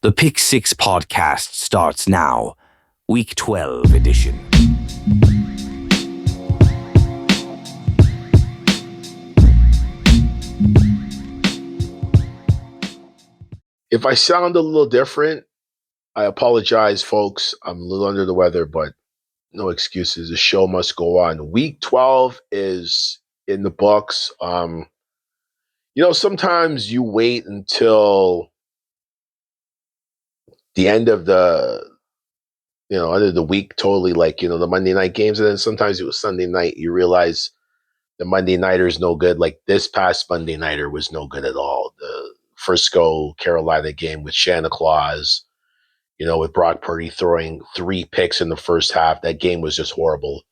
The Pick6 podcast starts now, Week 12 edition. If I sound a little different, I apologize, folks. I'm a little under the weather, but no excuses. The show must go on. Week 12 is in the books. Sometimes you wait until the end of the week, totally, like, the Monday night games. And then sometimes it was Sunday night. You realize the Monday nighter is no good. Like this past Monday nighter was no good at all. The Frisco Carolina game with Santa Claus, with Brock Purdy throwing 3 picks in the first half. That game was just horrible.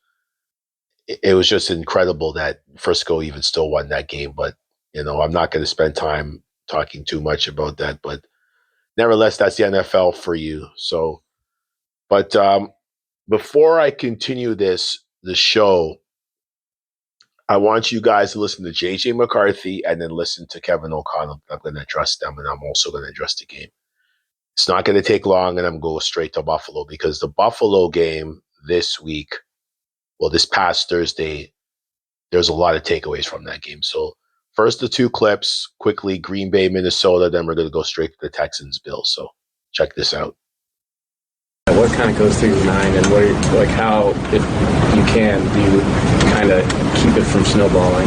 It was just incredible that Frisco even still won that game. But, I'm not going to spend time talking too much about that. But nevertheless, that's the NFL for you. So, but before I continue the show, I want you guys to listen to JJ McCarthy and then listen to Kevin O'Connell. I'm going to address them, and I'm also going to address the game. It's not going to take long, and I'm going straight to Buffalo because the Buffalo game this past Thursday, there's a lot of takeaways from that game. So first, the 2 clips, quickly, Green Bay, Minnesota, then we're going to go straight to the Texans-Bills. So check this out. What kind of goes through your mind, and how, if you can, do you kind of keep it from snowballing?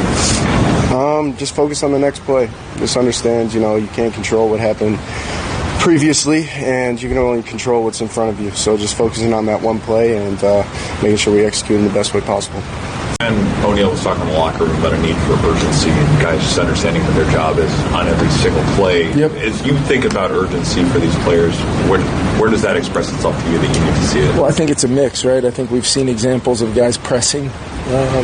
Just focus on the next play. Just understand, you can't control what happened previously, and you can only control what's in front of you. So just focusing on that one play and making sure we execute in the best way possible. And O'Neal was talking in the locker room about a need for urgency and guys just understanding what their job is on every single play. Yep. As you think about urgency for these players, where does that express itself to you that you need to see it? Well, I think it's a mix, right? I think we've seen examples of guys pressing,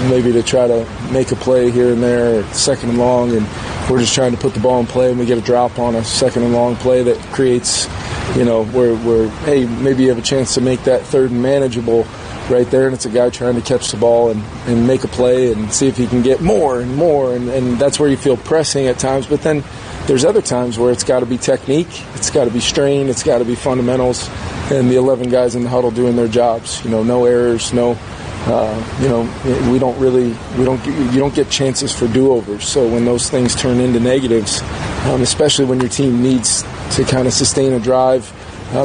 maybe to try to make a play here and there, second and long, and we're just trying to put the ball in play, and we get a drop on a second and long play that creates, where hey, maybe you have a chance to make that third and manageable right there, and it's a guy trying to catch the ball and make a play and see if he can get more and more, and that's where you feel pressing at times. But then there's other times where it's got to be technique, it's got to be strain, it's got to be fundamentals, and the 11 guys in the huddle doing their jobs. No errors, you don't get chances for do-overs. So when those things turn into negatives, especially when your team needs to kind of sustain a drive,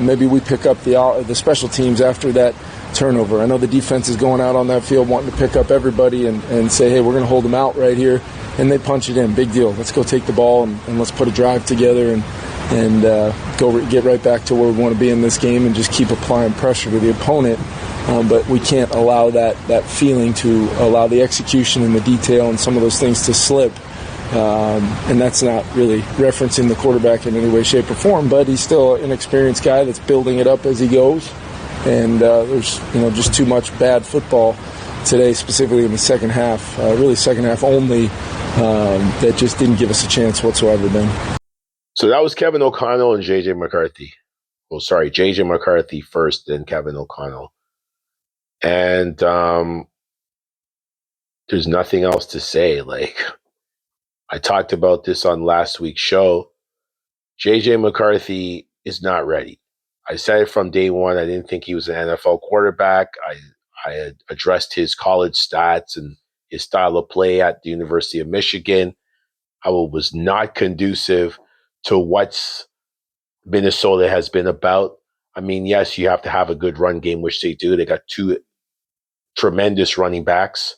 maybe we pick up the special teams after that turnover. I know the defense is going out on that field wanting to pick up everybody and say, hey, we're going to hold them out right here, and they punch it in. Big deal. Let's go take the ball and let's put a drive together and get right back to where we want to be in this game and just keep applying pressure to the opponent. But we can't allow that feeling to allow the execution and the detail and some of those things to slip. And that's not really referencing the quarterback in any way, shape, or form, but he's still an inexperienced guy that's building it up as he goes. And there's just too much bad football today, specifically in the second half, really second half only, that just didn't give us a chance whatsoever then. So that was Kevin O'Connell and JJ McCarthy. Well, sorry, JJ McCarthy first, then Kevin O'Connell. And there's nothing else to say. Like, I talked about this on last week's show. JJ McCarthy is not ready. I said it from day one. I didn't think he was an NFL quarterback. I had addressed his college stats and his style of play at the University of Michigan. How it was not conducive to what Minnesota has been about. I mean, yes, you have to have a good run game, which they do. They got 2 tremendous running backs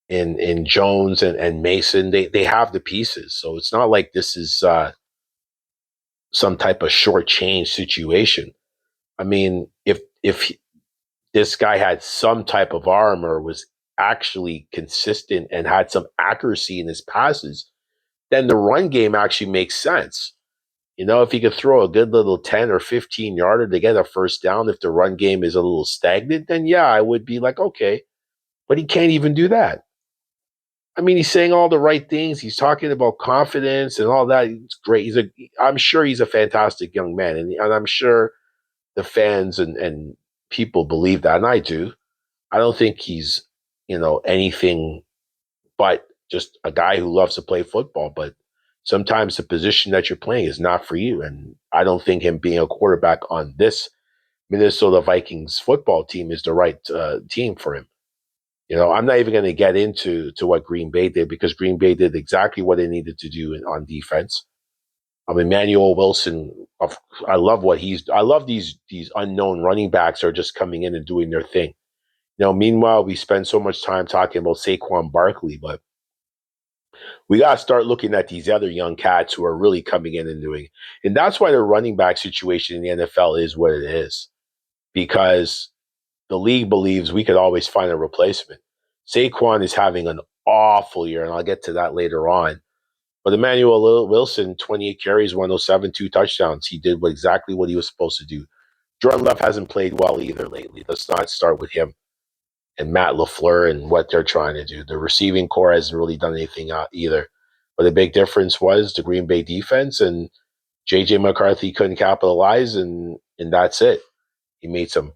in Jones and Mason. They have the pieces. So it's not like this is some type of shortchange situation. I mean, if this guy had some type of arm or was actually consistent and had some accuracy in his passes, then the run game actually makes sense. If he could throw a good little 10 or 15 yarder to get a first down, if the run game is a little stagnant, then yeah, I would be like, okay. But he can't even do that. I mean, he's saying all the right things. He's talking about confidence and all that. It's great. I'm sure he's a fantastic young man. And I'm sure the fans and people believe that. And I do. I don't think he's, anything but just a guy who loves to play football. But Sometimes the position that you're playing is not for you. And I don't think him being a quarterback on this Minnesota Vikings football team is the right team for him. I'm not even going to get into what Green Bay did, because Green Bay did exactly what they needed to do on defense. Emmanuel Wilson, I love these unknown running backs are just coming in and doing their thing. Meanwhile, we spend so much time talking about Saquon Barkley, but we got to start looking at these other young cats who are really coming in and doing. And that's why the running back situation in the NFL is what it is, because the league believes we could always find a replacement. Saquon is having an awful year, and I'll get to that later on. But Emmanuel Wilson, 28 carries, 107, 2 touchdowns. He did exactly what he was supposed to do. Jordan Love hasn't played well either lately. Let's not start with him and Matt LaFleur and what they're trying to do. The receiving core hasn't really done anything either. But the big difference was the Green Bay defense, and J.J. McCarthy couldn't capitalize, and that's it. He made a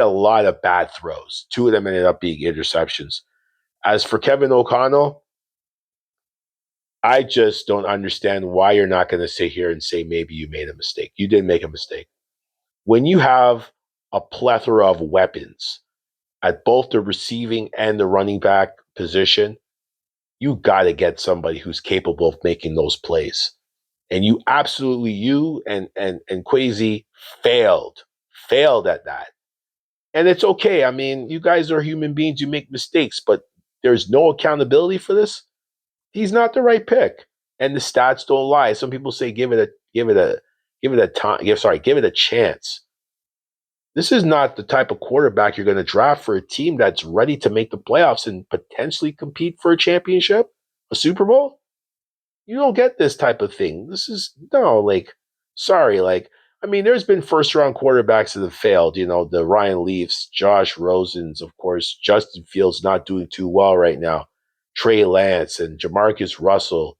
lot of bad throws. 2 of them ended up being interceptions. As for Kevin O'Connell, I just don't understand why you're not going to sit here and say maybe you made a mistake. You didn't make a mistake. When you have a plethora of weapons at both the receiving and the running back position, you got to get somebody who's capable of making those plays. And you and Kwesi failed at that. And it's okay. You guys are human beings. You make mistakes, but there's no accountability for this. He's not the right pick. And the stats don't lie. Some people say give it a chance. This is not the type of quarterback you're going to draft for a team that's ready to make the playoffs and potentially compete for a championship, a Super Bowl. You don't get this type of thing. There's been first round quarterbacks that have failed. The Ryan Leafs, Josh Rosen's, of course, Justin Fields not doing too well right now, Trey Lance and Jamarcus Russell.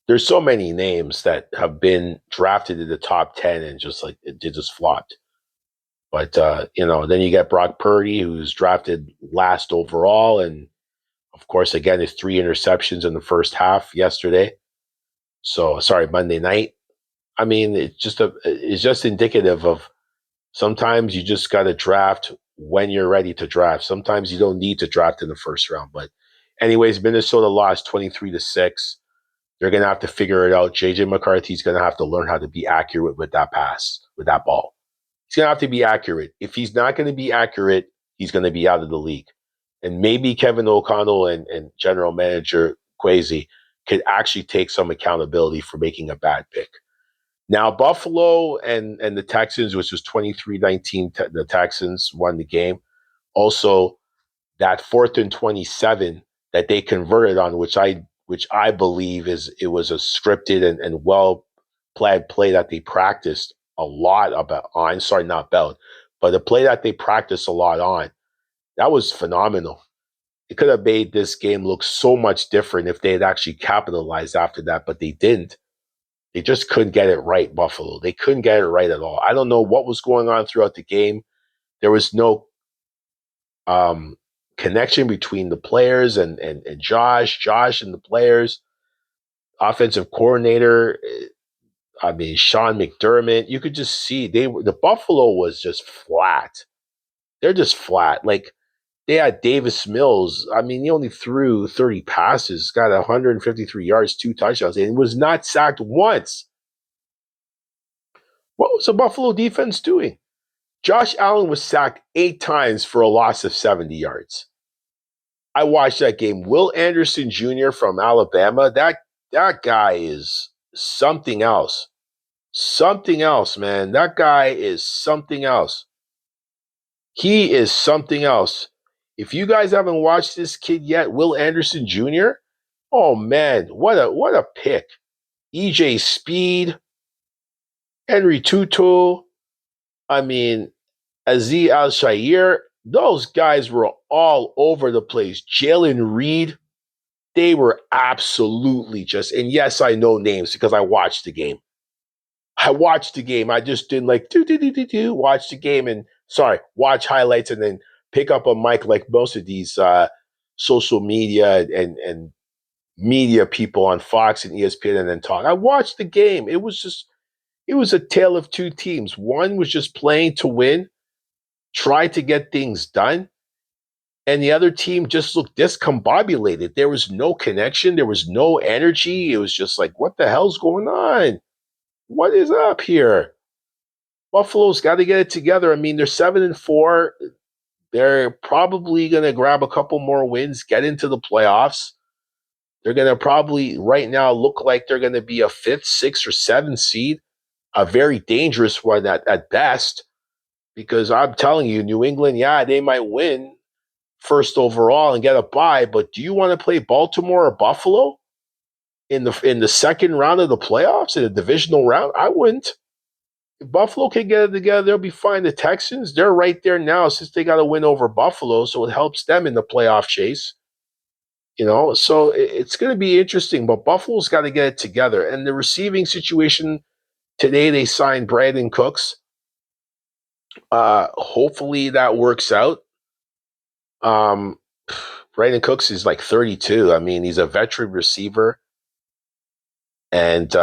There's so many names that have been drafted in the top 10 and they just flopped. But, then you get Brock Purdy, who's drafted last overall. And of course, again, his 3 interceptions in the first half Monday night. It's just indicative of sometimes you just got to draft when you're ready to draft. Sometimes you don't need to draft in the first round. But anyways, Minnesota lost 23-6. They're going to have to figure it out. J.J. McCarthy's going to have to learn how to be accurate with that pass, with that ball. He's going to have to be accurate. If he's not going to be accurate, he's going to be out of the league. And maybe Kevin O'Connell and general manager Kwesi could actually take some accountability for making a bad pick. Now, Buffalo and the Texans, which was 23-19, the Texans won the game. Also, that 4th and 27 that they converted on, which I believe it was a scripted and well-planned play that they practiced a lot on. Sorry, not about, but a play that they practiced a lot on. That was phenomenal. It could have made this game look so much different if they had actually capitalized after that, but they didn't. They just couldn't get it right, Buffalo. They couldn't get it right at all. I don't know what was going on throughout the game. There was no connection between the players and Josh and the players. Offensive coordinator, Sean McDermott. You could just see the Buffalo was just flat. They're just flat. Like, they had Davis Mills. He only threw 30 passes, got 153 yards, 2 touchdowns, and was not sacked once. What was the Buffalo defense doing? Josh Allen was sacked 8 times for a loss of 70 yards. I watched that game. Will Anderson Jr. from Alabama, that guy is something else. Something else, man. That guy is something else. He is something else. If you guys haven't watched this kid yet, Will Anderson Jr., oh man, what a pick. EJ Speed, Henry Tutu, Aziz Al-Shair, those guys were all over the place. Jalen Reed, they were absolutely and yes, I know names because I watched the game. I just didn't watch the game and watch highlights and then pick up a mic like most of these social media and media people on Fox and ESPN and then talk. I watched the game. It was a tale of two teams. One was just playing to win, tried to get things done, and the other team just looked discombobulated. There was no connection. There was no energy. It was just like, what the hell's going on? What is up here? Buffalo's got to get it together. I mean, they're 7-4. They're probably going to grab a couple more wins, get into the playoffs. They're going to probably right now look like they're going to be a 5th, 6th, or 7th seed, a very dangerous one at best, because I'm telling you, New England, yeah, they might win first overall and get a bye, but do you want to play Baltimore or Buffalo in the second round of the playoffs, in the divisional round? I wouldn't. If Buffalo can get it together, they'll be fine. The Texans, they're right there now since they got a win over Buffalo, so it helps them in the playoff chase. So it's going to be interesting, but Buffalo's got to get it together. And the receiving situation today, they signed Brandon Cooks. Hopefully that works out. Brandon Cooks is like 32. I mean, he's a veteran receiver. And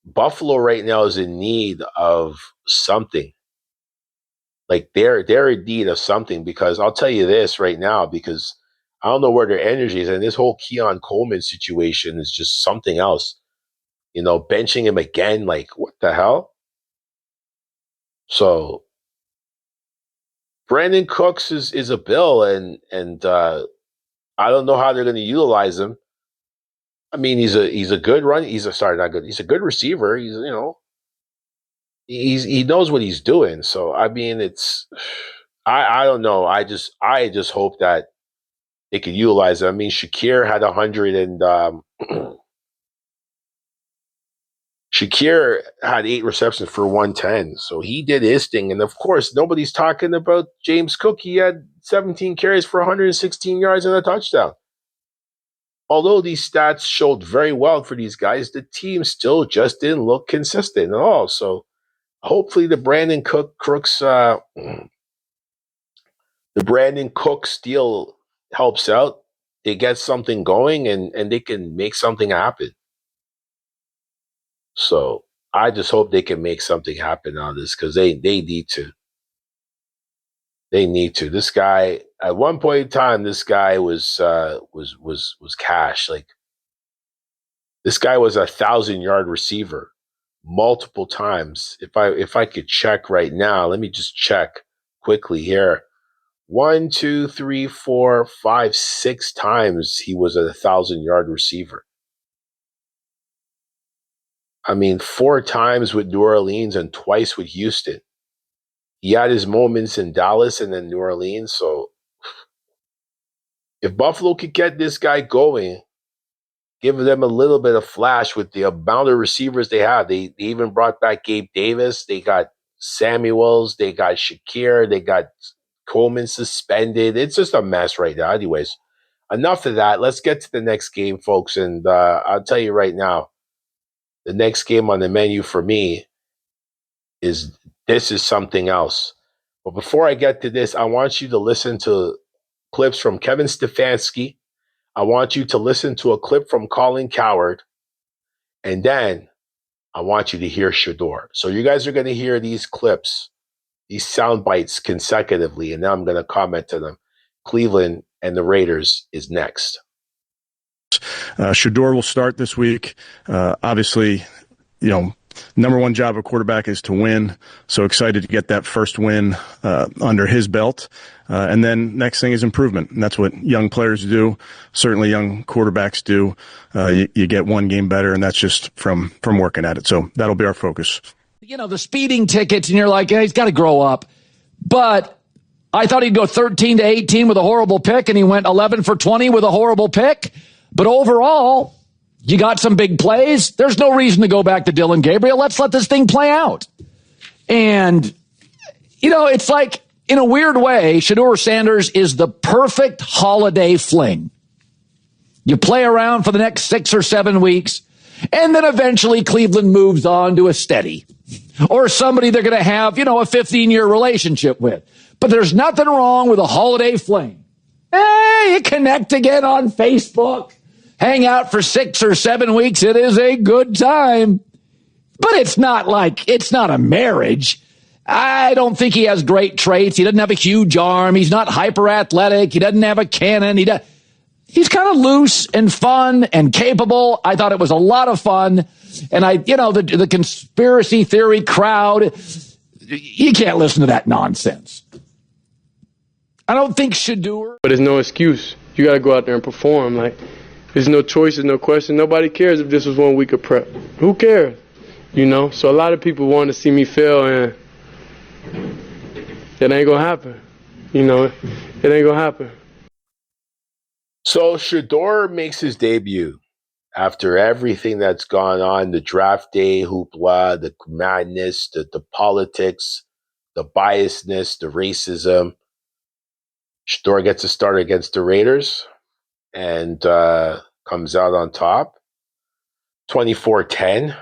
Buffalo right now is in need of something. Like they're in need of something, because I'll tell you this right now, because I don't know where their energy is. And this whole Keon Coleman situation is just something else. Benching him again, like, what the hell? So Brandon Cooks is a bill, and I don't know how they're going to utilize him. I mean, he's a good run. He's a good receiver. He knows what he's doing. So I mean, I don't know. I just hope that they could utilize him. I mean, Shakir had 100 and Shakir had 8 receptions for 110. So he did his thing. And of course, nobody's talking about James Cook. He had 17 carries for 116 yards and a touchdown. Although these stats showed very well for these guys, the team still just didn't look consistent at all. So hopefully the Brandon Cooks deal helps out. They get something going and they can make something happen. So I just hope they can make something happen on this, because they need to. They need to. This guy, at one point in time, this guy was cash. Like, this guy was a 1,000-yard receiver multiple times. If I could check right now, let me just check quickly here. 1, 2, 3, 4, 5, 6 times he was a 1,000-yard receiver. I mean, 4 times with New Orleans and twice with Houston. He had his moments in Dallas and then New Orleans. So if Buffalo could get this guy going, give them a little bit of flash with the amount of receivers they have. They even brought back Gabe Davis. They got Samuels. They got Shakir. They got Coleman suspended. It's just a mess right now. Anyways, enough of that. Let's get to the next game, folks. And I'll tell you right now, the next game on the menu for me is something else. But before I get to this, I want you to listen to clips from Kevin Stefanski. I want you to listen to a clip from Colin Cowherd. And then I want you to hear Shadeur. So you guys are going to hear these clips, these sound bites consecutively, and now I'm going to comment to them. Cleveland and the Raiders is next. Shadeur will start this week. Obviously, number one job of a quarterback is to win. So excited to get that first win under his belt. And then next thing is improvement. And that's what young players do. Certainly young quarterbacks do. You get one game better, and that's just from working at it. So that'll be our focus. The speeding tickets, and you're like, yeah, he's got to grow up. But I thought he'd go 13-18 with a horrible pick, and he went 11 for 20 with a horrible pick. But overall, you got some big plays. There's no reason to go back to Dylan Gabriel. Let's let this thing play out. And, it's like, in a weird way, Shadeur Sanders is the perfect holiday fling. You play around for the next 6 or 7 weeks, and then eventually Cleveland moves on to a steady or somebody they're going to have, a 15-year relationship with. But there's nothing wrong with a holiday fling. Hey, you connect again on Facebook. Hang out for 6 or 7 weeks. It is a good time. But it's not a marriage. I don't think he has great traits. He doesn't have a huge arm. He's not hyper athletic. He doesn't have a cannon. He's kind of loose and fun and capable. I thought it was a lot of fun. And the conspiracy theory crowd, you can't listen to that nonsense. I don't think Shadeur. But there's no excuse. You got to go out there and perform. Like, there's no choice, there's no question. Nobody cares if this was 1 week of prep. Who cares? So a lot of people want to see me fail, and it ain't going to happen. It ain't going to happen. So Shadeur makes his debut after everything that's gone on, the draft day hoopla, the madness, the politics, the biasness, the racism. Shadeur gets a start against the Raiders and comes out on top. 24-10.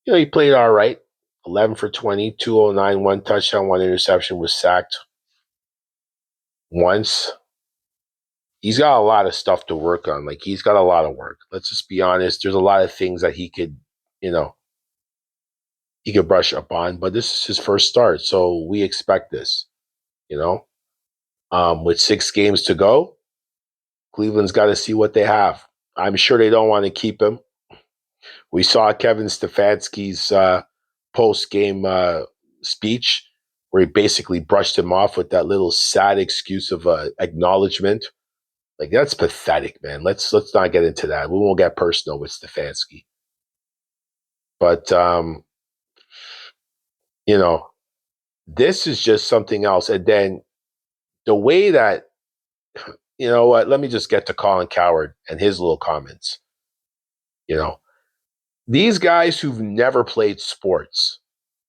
He played all right. 11 for 20, 209, 1 touchdown, 1 interception, was sacked once. He's got a lot of stuff to work on. Like, he's got a lot of work. Let's just be honest. There's a lot of things that he could brush up on, but this is his first start. So we expect this, with 6 games to go, Cleveland's got to see what they have. I'm sure they don't want to keep him. We saw Kevin Stefanski's post-game speech where he basically brushed him off with that little sad excuse of acknowledgement. Like, that's pathetic, man. Let's not get into that. We won't get personal with Stefanski. But, this is just something else. And then the way that, let me just get to Colin Cowherd and his little comments. These guys who've never played sports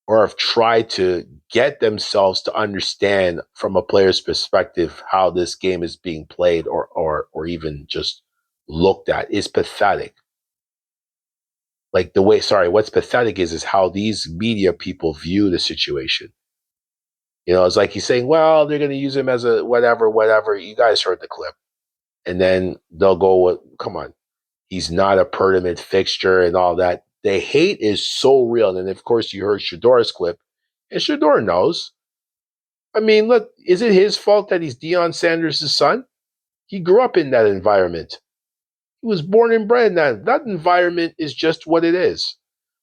or have tried to get themselves to understand from a player's perspective how this game is being played or even just looked at is pathetic. Like, what's pathetic is how these media people view the situation. It's like he's saying, well, they're going to use him as a whatever. You guys heard the clip. And then they'll go, come on. He's not a permanent fixture and all that. The hate is so real. And of course, you heard Shadeur's clip. And Shadeur knows. I mean, look, is it his fault that he's Deion Sanders' son? He grew up in that environment. He was born and bred in that. That environment is just what it is.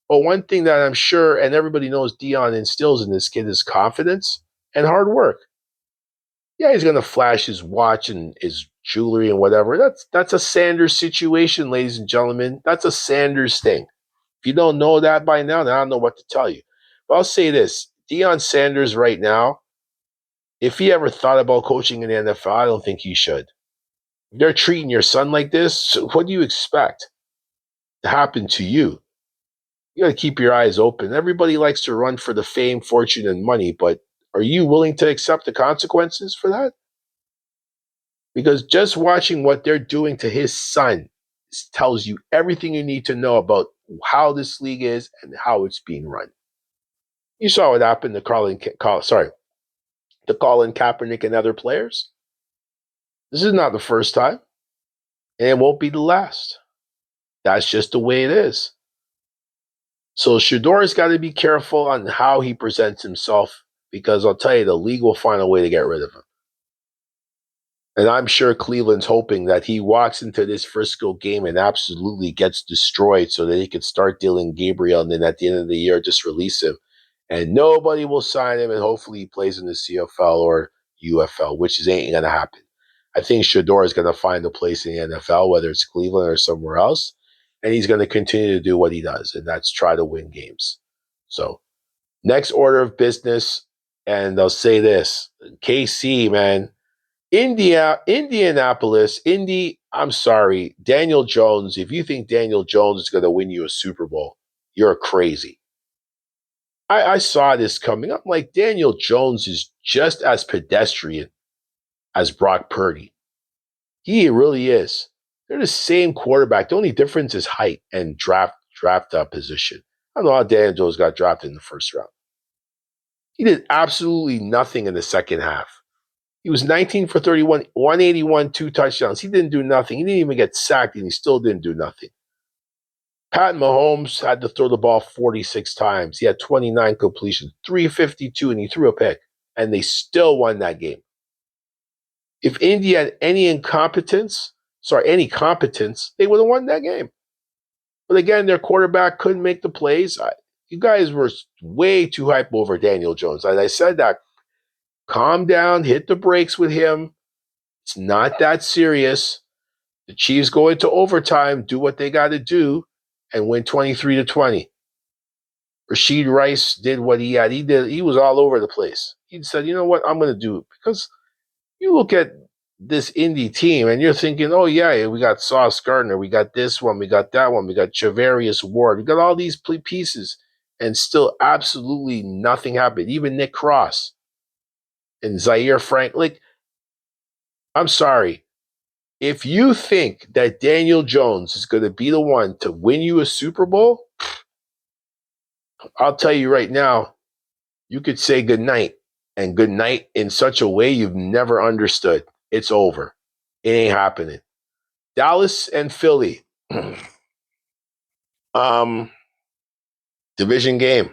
But one thing that I'm sure, and everybody knows Deion instills in this kid, is confidence and hard work. Yeah, he's going to flash his watch and his jewelry and whatever. That's a Sanders situation, ladies and gentlemen. That's a Sanders thing. If you don't know that by now, then I don't know what to tell you. But I'll say this. Deion Sanders right now, if he ever thought about coaching in the NFL, I don't think he should. If they're treating your son like this, what do you expect to happen to you? You got to keep your eyes open. Everybody likes to run for the fame, fortune, and money, but are you willing to accept the consequences for that? Because just watching what they're doing to his son tells you everything you need to know about how this league is and how it's being run. You saw what happened to Colin Kaepernick and other players. This is not the first time, and it won't be the last. That's just the way it is. So Shadeur's got to be careful on how he presents himself, because I'll tell you, the league will find a way to get rid of him. And I'm sure Cleveland's hoping that he walks into this Frisco game and absolutely gets destroyed so that he can start dealing Gabriel, and then at the end of the year, just release him. And nobody will sign him, and hopefully he plays in the CFL or UFL, which ain't going to happen. I think Shadeur is going to find a place in the NFL, whether it's Cleveland or somewhere else, and he's going to continue to do what he does, and that's try to win games. So, next order of business, and I'll say this. KC, man. Indianapolis, I'm sorry, Daniel Jones, if you think Daniel Jones is going to win you a Super Bowl, you're crazy. I saw this coming. I'm like, Daniel Jones is just as pedestrian as Brock Purdy. He really is. They're the same quarterback. The only difference is height and draft position. I don't know how Daniel Jones got drafted in the first round. He did absolutely nothing in the second half. He was 19 for 31, 181, 2 touchdowns. He didn't do nothing. He didn't even get sacked, and he still didn't do nothing. Pat Mahomes had to throw the ball 46 times. He had 29 completions, 352, and he threw a pick, and they still won that game. If Indy had any competence, they would have won that game. But again, their quarterback couldn't make the plays. You guys were way too hype over Daniel Jones. As I said that, calm down, hit the brakes with him. It's not that serious. The Chiefs go into overtime, do what they got to do, and win 23-20. Rashid Rice did what he had. He was all over the place. He said, you know what, I'm going to do it. Because you look at this Indy team, and you're thinking, oh, yeah, we got Sauce Gardner, we got this one, we got that one, we got Javarius Ward, we got all these pieces, and still absolutely nothing happened. Even Nick Cross and Zaire Frank. Like, I'm sorry. If you think that Daniel Jones is going to be the one to win you a Super Bowl, I'll tell you right now, you could say goodnight, and goodnight in such a way you've never understood. It's over. It ain't happening. Dallas and Philly. Division game.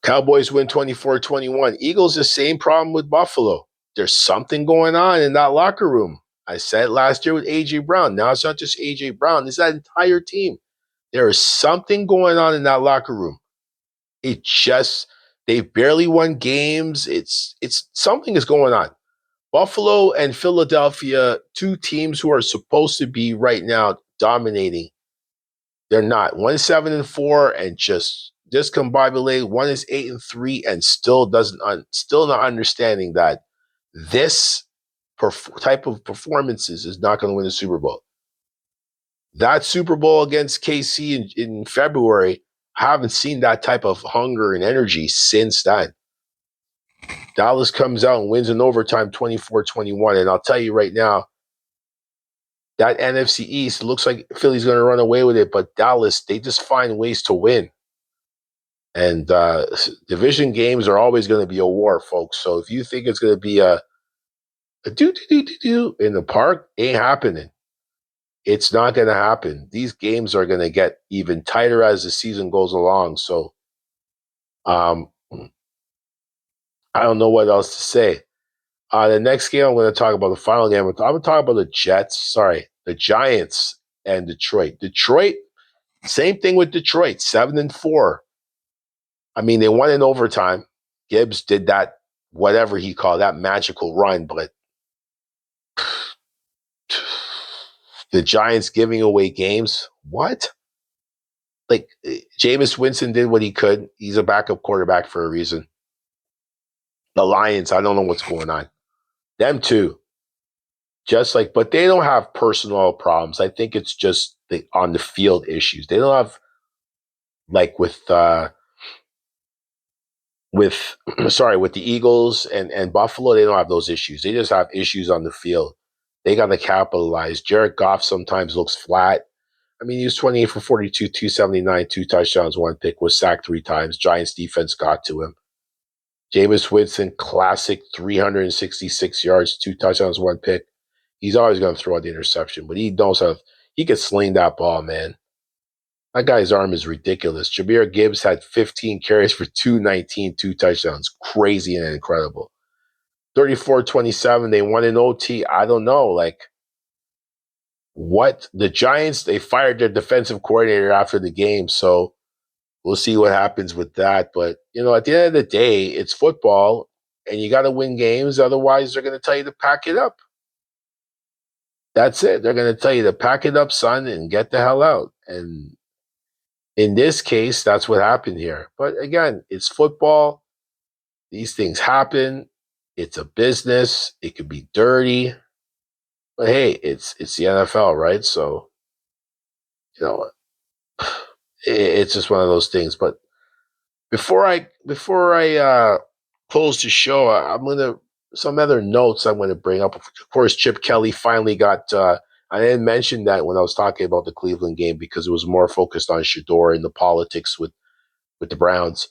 Cowboys win 24-21. Eagles, the same problem with Buffalo. There's something going on in that locker room. I said it last year with A.J. Brown. Now it's not just A.J. Brown. It's that entire team. There is something going on in that locker room. They've barely won games. It's something is going on. Buffalo and Philadelphia, two teams who are supposed to be right now dominating. They're not. One is 7-4 and just discombobulated. One is 8-3 and still not understanding that this type of performances is not going to win the Super Bowl. That Super Bowl against KC in February, I haven't seen that type of hunger and energy since then. Dallas comes out and wins in overtime 24-21. And I'll tell you right now, that NFC East looks like Philly's going to run away with it, but Dallas, they just find ways to win. And division games are always going to be a war, folks. So if you think it's going to be a do in the park, ain't happening. It's not going to happen. These games are going to get even tighter as the season goes along. So I don't know what else to say. The next game I'm going to talk about, the final game, I'm going to talk about the Giants and Detroit. Detroit, same thing with Detroit, 7-4. I mean, they won in overtime. Gibbs did that, whatever he called that magical run, but the Giants giving away games, what? Like, Jameis Winston did what he could. He's a backup quarterback for a reason. The Lions, I don't know what's going on. Them too. But they don't have personal problems. I think it's just the on the field issues. They don't have, like with the Eagles and Buffalo, they don't have those issues. They just have issues on the field. They got to capitalize. Jared Goff sometimes looks flat. I mean, he was 28 for 42, 279, 2 touchdowns, 1 pick, was sacked 3 times. Giants defense got to him. Jameis Winston, classic 366 yards, 2 touchdowns, 1 pick. He's always going to throw out the interception, but he can sling that ball, man. That guy's arm is ridiculous. Jahmyr Gibbs had 15 carries for 219, 2 touchdowns. Crazy and incredible. 34-27, they won in OT. I don't know, like, what? The Giants, they fired their defensive coordinator after the game, so we'll see what happens with that. But, at the end of the day, it's football, and you got to win games. Otherwise, they're going to tell you to pack it up. That's it. They're going to tell you to pack it up, son, and get the hell out. And in this case, that's what happened here. But again, it's football. These things happen. It's a business. It could be dirty. But hey, it's the NFL, right? So, it's just one of those things. But before I close the show, some other notes I'm gonna bring up. Of course, Chip Kelly finally got. I didn't mention that when I was talking about the Cleveland game because it was more focused on Shadeur and the politics with the Browns.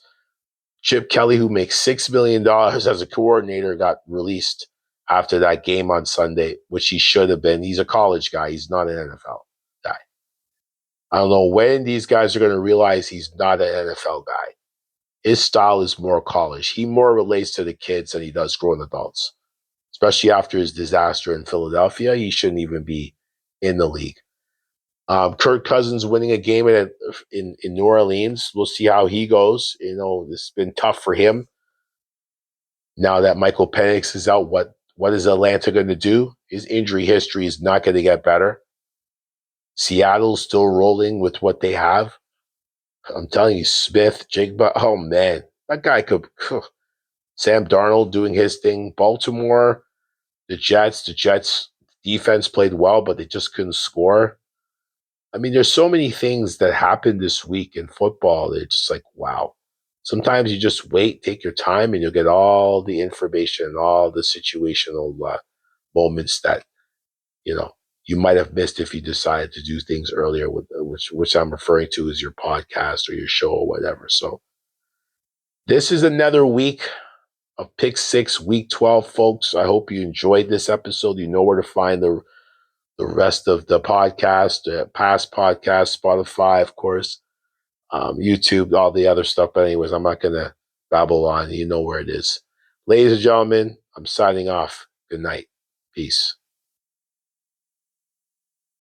Chip Kelly, who makes $6 million as a coordinator, got released after that game on Sunday, which he should have been. He's a college guy. He's not an NFL guy. I don't know when these guys are going to realize he's not an NFL guy. His style is more college. He more relates to the kids than he does grown adults, especially after his disaster in Philadelphia. He shouldn't even be in the league. Kirk Cousins winning a game in New Orleans. We'll see how he goes. You know, it's been tough for him. Now that Michael Penix is out, what is Atlanta going to do? His injury history is not going to get better. Seattle's still rolling with what they have. I'm telling you, Smith, oh man, that guy could. Sam Darnold doing his thing. Baltimore, the Jets defense played well, but they just couldn't score. I mean, there's so many things that happened this week in football. It's just like, wow. Sometimes you just wait, take your time, and you'll get all the information, all the situational moments that, you know, you might have missed if you decided to do things earlier, with which I'm referring to as your podcast or your show or whatever. So this is another week of Pick 6, Week 12, folks. I hope you enjoyed this episode. You know where to find the rest of the podcast, past podcasts, Spotify, of course, YouTube, all the other stuff. But anyways, I'm not going to babble on. You know where it is. Ladies and gentlemen, I'm signing off. Good night. Peace.